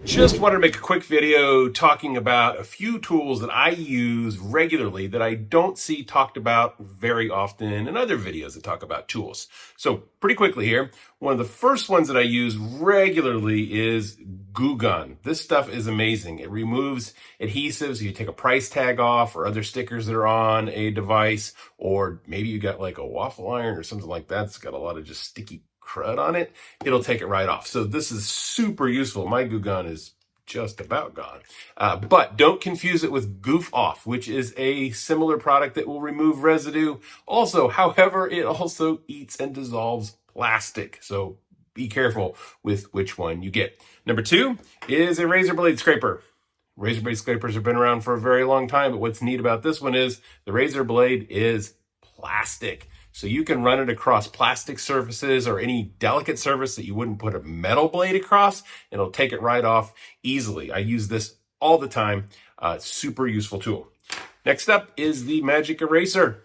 Just wanted to make a quick video talking about a few tools that I use regularly that I don't see talked about very often in other videos that talk about tools. So pretty quickly here, one of the first ones that I use regularly is Glue Gun. This stuff is amazing. It removes adhesives. You take a price tag off or other stickers that are on a device, or maybe you got like a waffle iron or something like that. It's got a lot of just sticky crud on it. It'll take it right off. So this is super useful. My Glue Gun is just about gone. But don't confuse it with Goof Off, which is a similar product that will remove residue. Also, however, it also eats and dissolves plastic. So be careful with which one you get. Number two is a razor blade scraper. Razor blade scrapers have been around for a very long time, but what's neat about this one is the razor blade is plastic. So you can run it across plastic surfaces or any delicate surface that you wouldn't put a metal blade across, and it'll take it right off easily. I use this all the time. Super useful tool. Next up is the Magic Eraser.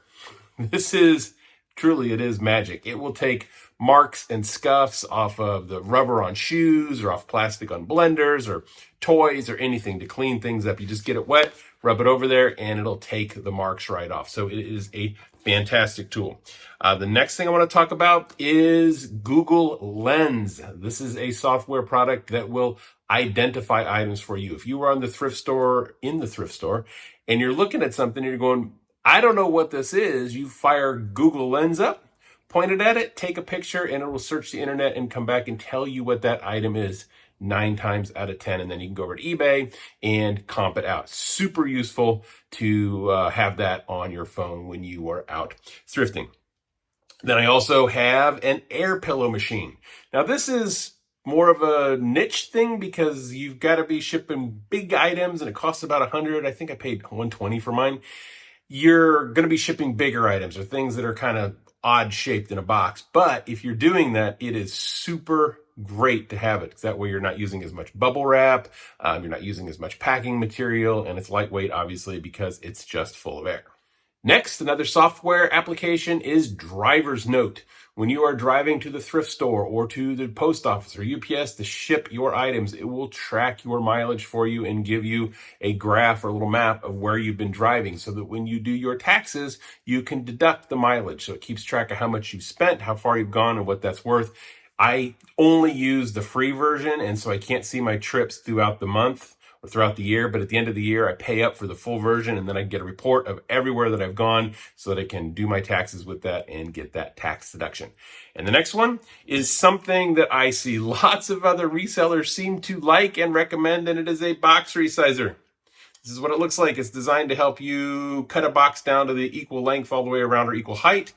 This is truly, it is magic. It will take marks and scuffs off of the rubber on shoes or off plastic on blenders or toys or anything to clean things up. You just get it wet, rub it over there, and it'll take the marks right off. So it is a fantastic tool. The next thing I want to talk about is Google Lens. This is a software product that will identify items for you. If you were in the thrift store, and you're looking at something and you're going, I don't know what this is, you fire Google Lens up, point it at it, take a picture, and it will search the internet and come back and tell you what that item is 9 times out of 10. And then you can go over to eBay and comp it out. Super useful to have that on your phone when you are out thrifting. Then I also have an air pillow machine. Now this is more of a niche thing because you've got to be shipping big items and it costs about $100. I think I paid $120 for mine. You're going to be shipping bigger items or things that are kind of odd shaped in a box. But if you're doing that, it is super great to have it because that way you're not using as much bubble wrap, you're not using as much packing material, and it's lightweight, obviously, because it's just full of air. Next, another software application is Driver's Note. When you are driving to the thrift store or to the post office or UPS to ship your items, it will track your mileage for you and give you a graph or a little map of where you've been driving so that when you do your taxes, you can deduct the mileage. So it keeps track of how much you've spent, how far you've gone, and what that's worth. I only use the free version, and so I can't see my trips throughout the month or throughout the year, but at the end of the year, I pay up for the full version, and then I get a report of everywhere that I've gone so that I can do my taxes with that and get that tax deduction. And the next one is something that I see lots of other resellers seem to like and recommend, and it is a box resizer. This is what it looks like. It's designed to help you cut a box down to the equal length all the way around or equal height.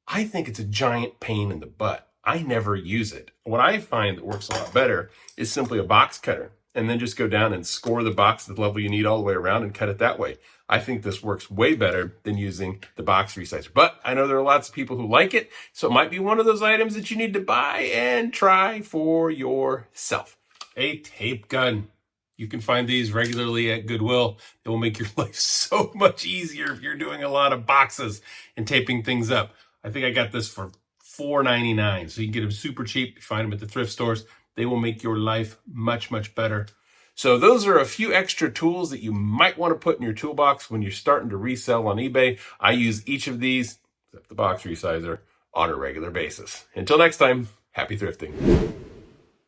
I think it's a giant pain in the butt. I never use it. What I find that works a lot better is simply a box cutter, and then just go down and score the box to the level you need all the way around and cut it that way. I think this works way better than using the box resizer. But I know there are lots of people who like it, so it might be one of those items that you need to buy and try for yourself. A tape gun. You can find these regularly at Goodwill. It will make your life so much easier if you're doing a lot of boxes and taping things up. I think I got this for $4.99, so you can get them super cheap. You find them at the thrift stores. They will make your life much, much better. So those are a few extra tools that you might want to put in your toolbox when you're starting to resell on eBay. I use each of these, except the box resizer, on a regular basis. Until next time, happy thrifting.